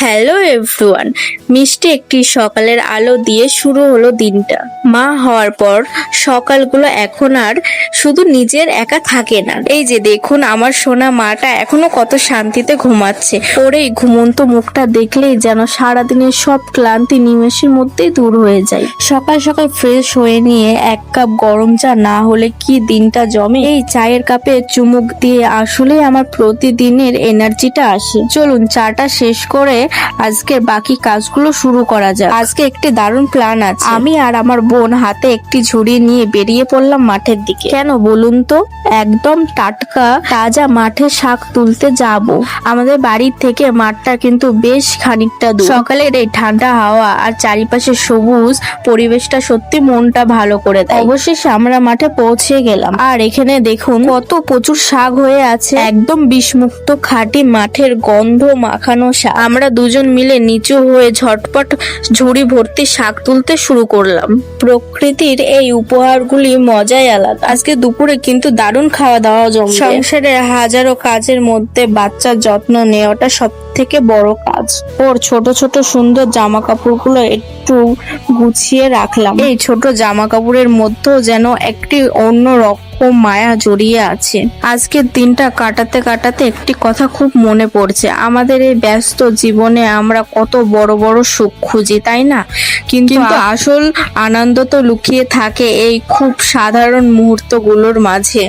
Hello everyone, মিষ্টি একটি সকালের আলো দিয়ে শুরু হলো দিনটা। মা হওয়ার পর সকালগুলো এখন আর শুধু নিজের একা থাকে না। এই যে দেখুন, আমার সোনা মাটা এখনো কত শান্তিতে ঘুমাচ্ছে। ওর এই ঘুমন্ত মুখটা দেখলেই যেন সারাদিনের সব ক্লান্তি নিমেষের মধ্যেই দূর হয়ে যায়। সকাল সকাল ফ্রেশ হয়ে নিয়ে এক কাপ গরম চা না হলে কি দিনটা জমে। এই চায়ের কাপে চুমুক দিয়ে আসলেই আমার প্রতিদিনের এনার্জিটা আসে। চলুন চাটা শেষ করে আজকে বাকি কাজগুলো শুরু করা যাক। আজকে একটি দারুণ প্ল্যান আছে। আমি আর আমার বোন হাতে একটি ঝুড়ি নিয়ে বেরিয়ে পড়লাম মাঠের দিকে। কেন বলুন তো? একদম টাটকা তাজা মাঠের শাক তুলতে যাব। আমাদের বাড়ির থেকে মাঠটা কিন্তু বেশ খানিকটা দূর। সকালের এই ঠান্ডা হাওয়া আর চারিপাশে সবুজ পরিবেশটা সত্যি মনটা ভালো করে দেয়। অবশেষে আমরা মাঠে পৌঁছে গেলাম। আর এখানে দেখুন কত প্রচুর শাক হয়ে আছে, একদম বিষমুক্ত খাঁটি মাঠের গন্ধ মাখানো শাক। আমরা দুজন মিলে নিচু হয়ে ঝটপট ঝুড়ি ভর্তি শাক তুলতে শুরু করলাম। প্রকৃতির এই উপহারগুলি মজাই আলাদা। আজকে দুপুরে কিন্তু দারুণ খাওয়া দাওয়া জমবে। সংসারের হাজারো কাজের মধ্যে বাচ্চার যত্ন নেওয়াটা সব থেকে বড় কাজ। ওর ছোট ছোট সুন্দর জামা কাপড়গুলো একটু গুছিয়ে রাখলাম। এই ছোট জামা কাপড়ের মধ্যেও যেন একটি অন্য রকম মায়া জড়িয়ে আছে। আজকের দিনটা কাটাতে কাটাতে একটি কথা খুব মনে পড়ছে। আমাদের এই ব্যস্ত জীবনে আমরা কত বড় বড় সুখ খুঁজি, তাই না? কিন্তু আসল আনন্দ তো লুকিয়ে থাকে এই খুব সাধারণ মুহূর্তগুলোর মাঝে।